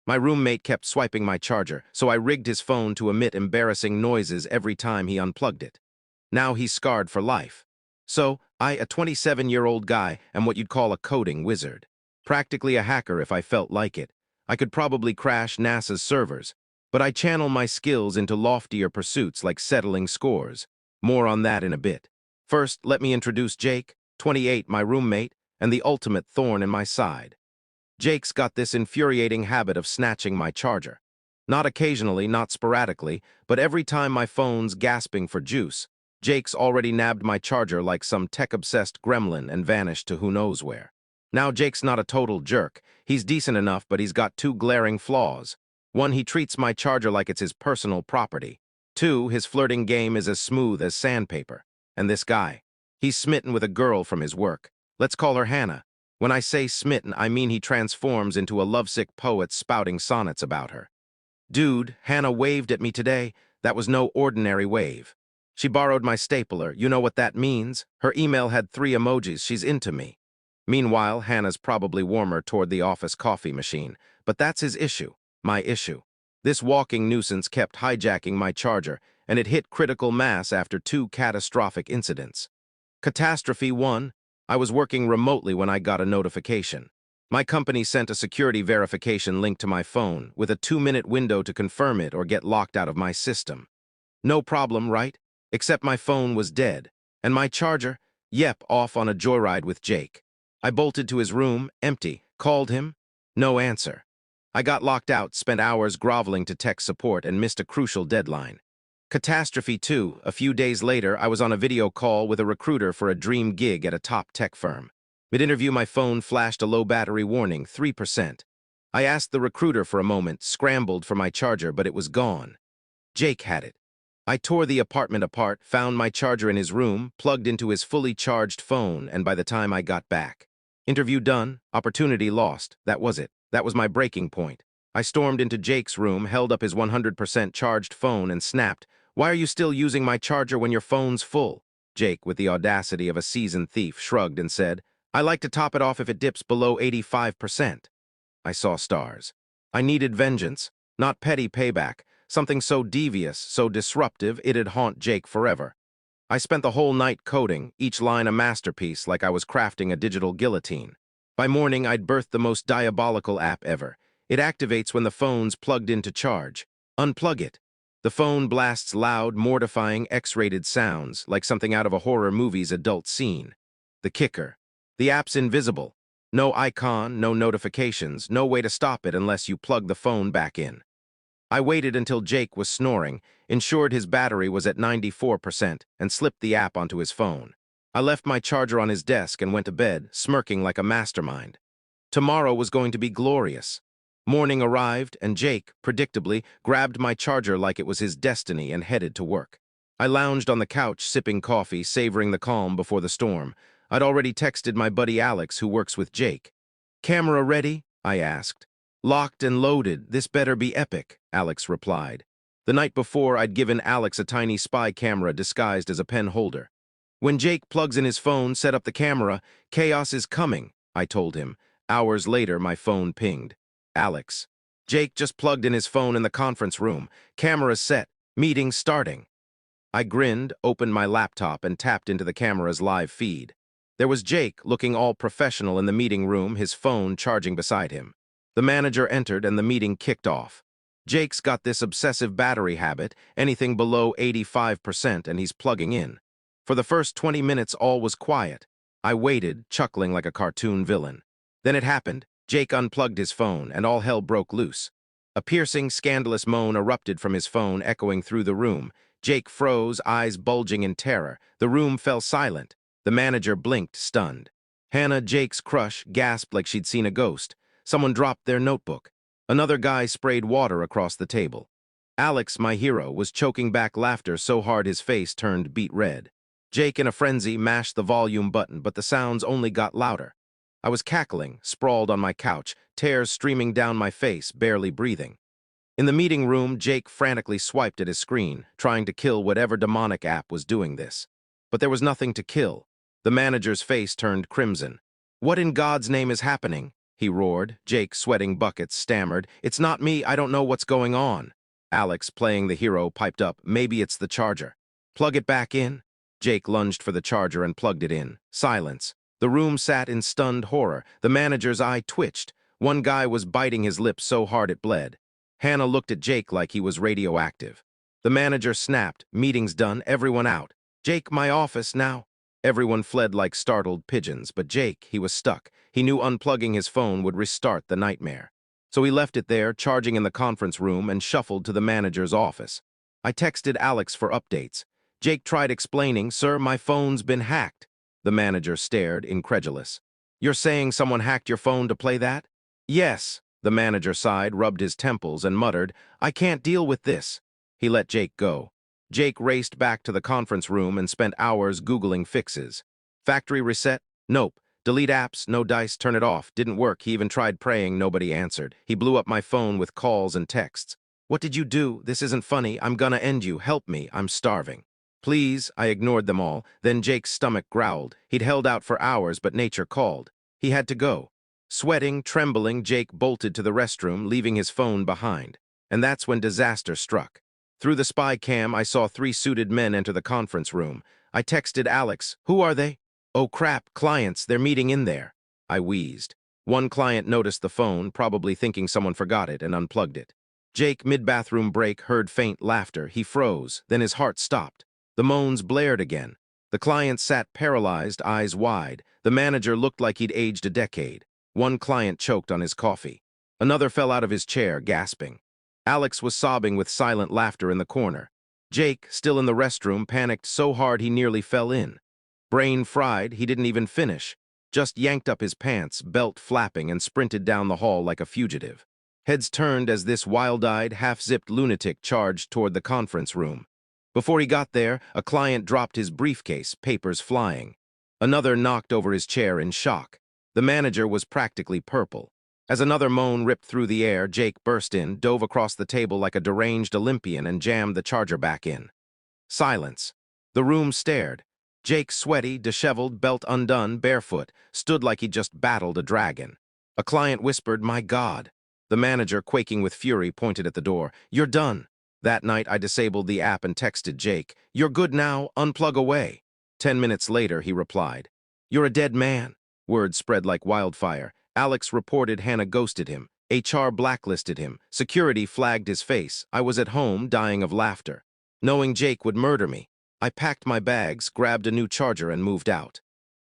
My roommate kept swiping my charger, so I rigged his phone to emit embarrassing noises every time he unplugged it. Now he's scarred for life. So, I, a 27-year-old guy, am what you'd call a coding wizard. Practically a hacker if I felt like it. I could probably crash NASA's servers, but I channel my skills into loftier pursuits like settling scores. More on that in a bit. First, let me introduce Jake, 28, my roommate, and the ultimate thorn in my side. Jake's got this infuriating habit of snatching my charger. Not occasionally, not sporadically, but every time my phone's gasping for juice, Jake's already nabbed my charger like some tech-obsessed gremlin and vanished to who knows where. Now Jake's not a total jerk. He's decent enough, but he's got two glaring flaws. One, he treats my charger like it's his personal property. Two, his flirting game is as smooth as sandpaper. And this guy, he's smitten with a girl from his work. Let's call her Hannah. When I say smitten, I mean he transforms into a lovesick poet spouting sonnets about her. Dude, Hannah waved at me today. That was no ordinary wave. She borrowed my stapler. You know what that means? Her email had 3 emojis. She's into me. Meanwhile, Hannah's probably warmer toward the office coffee machine. But that's his issue. My issue. This walking nuisance kept hijacking my charger, and it hit critical mass after 2 catastrophic incidents. Catastrophe 1. I was working remotely when I got a notification. My company sent a security verification link to my phone with a 2-minute window to confirm it or get locked out of my system. No problem, right? Except my phone was dead. And my charger? Yep, off on a joyride with Jake. I bolted to his room, empty, called him. No answer. I got locked out, spent hours groveling to tech support, and missed a crucial deadline. Catastrophe 2. A few days later, I was on a video call with a recruiter for a dream gig at a top tech firm. Mid-interview, my phone flashed a low battery warning, 3%. I asked the recruiter for a moment, scrambled for my charger, but it was gone. Jake had it. I tore the apartment apart, found my charger in his room, plugged into his fully charged phone, and by the time I got back. Interview done, opportunity lost. That was it. That was my breaking point. I stormed into Jake's room, held up his 100% charged phone, and snapped, "Why are you still using my charger when your phone's full?" Jake, with the audacity of a seasoned thief, shrugged and said, "I like to top it off if it dips below 85%. I saw stars. I needed vengeance, not petty payback, something so devious, so disruptive, it'd haunt Jake forever. I spent the whole night coding, each line a masterpiece like I was crafting a digital guillotine. By morning, I'd birthed the most diabolical app ever. It activates when the phone's plugged into charge. Unplug it. The phone blasts loud, mortifying, X-rated sounds, like something out of a horror movie's adult scene. The kicker. The app's invisible. No icon, no notifications, no way to stop it unless you plug the phone back in. I waited until Jake was snoring, ensured his battery was at 94%, and slipped the app onto his phone. I left my charger on his desk and went to bed, smirking like a mastermind. Tomorrow was going to be glorious. Morning arrived, and Jake, predictably, grabbed my charger like it was his destiny and headed to work. I lounged on the couch, sipping coffee, savoring the calm before the storm. I'd already texted my buddy Alex, who works with Jake. "Camera ready?" I asked. "Locked and loaded. This better be epic," Alex replied. The night before, I'd given Alex a tiny spy camera disguised as a pen holder. "When Jake plugs in his phone, set up the camera. Chaos is coming," I told him. Hours later, my phone pinged. "Alex. Jake just plugged in his phone in the conference room. Camera's set. Meeting starting." I grinned, opened my laptop, and tapped into the camera's live feed. There was Jake, looking all professional in the meeting room, his phone charging beside him. The manager entered and the meeting kicked off. Jake's got this obsessive battery habit, anything below 85%, and he's plugging in. For the first 20 minutes, all was quiet. I waited, chuckling like a cartoon villain. Then it happened. Jake unplugged his phone, and all hell broke loose. A piercing, scandalous moan erupted from his phone, echoing through the room. Jake froze, eyes bulging in terror. The room fell silent. The manager blinked, stunned. Hannah, Jake's crush, gasped like she'd seen a ghost. Someone dropped their notebook. Another guy sprayed water across the table. Alex, my hero, was choking back laughter so hard his face turned beet red. Jake, in a frenzy, mashed the volume button, but the sounds only got louder. I was cackling, sprawled on my couch, tears streaming down my face, barely breathing. In the meeting room, Jake frantically swiped at his screen, trying to kill whatever demonic app was doing this. But there was nothing to kill. The manager's face turned crimson. "What in God's name is happening?" he roared. Jake, sweating buckets, stammered, "It's not me, I don't know what's going on." Alex, playing the hero, piped up, "Maybe it's the charger." "Plug it back in." Jake lunged for the charger and plugged it in. Silence. The room sat in stunned horror. The manager's eye twitched. One guy was biting his lip so hard it bled. Hannah looked at Jake like he was radioactive. The manager snapped, "Meeting's done, everyone out." "Jake, my office now." Everyone fled like startled pigeons, but Jake, he was stuck. He knew unplugging his phone would restart the nightmare. So he left it there, charging in the conference room, and shuffled to the manager's office. I texted Alex for updates. Jake tried explaining, "Sir, my phone's been hacked." The manager stared, incredulous. "You're saying someone hacked your phone to play that?" "Yes." The manager sighed, rubbed his temples, and muttered, "I can't deal with this." He let Jake go. Jake raced back to the conference room and spent hours Googling fixes. Factory reset? Nope. Delete apps, no dice, turn it off. Didn't work. He even tried praying, nobody answered. He blew up my phone with calls and texts. "What did you do? This isn't funny. I'm gonna end you. Help me. I'm starving." "Please." I ignored them all. Then Jake's stomach growled. He'd held out for hours, but nature called. He had to go. Sweating, trembling, Jake bolted to the restroom, leaving his phone behind. And that's when disaster struck. Through the spy cam, I saw 3 suited men enter the conference room. I texted Alex, "Who are they?" "Oh crap, clients, they're meeting in there." I wheezed. One client noticed the phone, probably thinking someone forgot it, and unplugged it. Jake, mid-bathroom break, heard faint laughter. He froze, then his heart stopped. The moans blared again. The client sat paralyzed, eyes wide. The manager looked like he'd aged a decade. One client choked on his coffee. Another fell out of his chair, gasping. Alex was sobbing with silent laughter in the corner. Jake, still in the restroom, panicked so hard he nearly fell in. Brain fried, he didn't even finish. Just yanked up his pants, belt flapping, and sprinted down the hall like a fugitive. Heads turned as this wild-eyed, half-zipped lunatic charged toward the conference room. Before he got there, a client dropped his briefcase, papers flying. Another knocked over his chair in shock. The manager was practically purple. As another moan ripped through the air, Jake burst in, dove across the table like a deranged Olympian, and jammed the charger back in. Silence. The room stared. Jake, sweaty, disheveled, belt undone, barefoot, stood like he'd just battled a dragon. A client whispered, "My God." The manager, quaking with fury, pointed at the door. "You're done." That night, I disabled the app and texted Jake, "You're good now, unplug away." 10 minutes later, he replied, "You're a dead man." Word spread like wildfire. Alex reported Hannah ghosted him. HR blacklisted him. Security flagged his face. I was at home, dying of laughter. Knowing Jake would murder me, I packed my bags, grabbed a new charger, and moved out.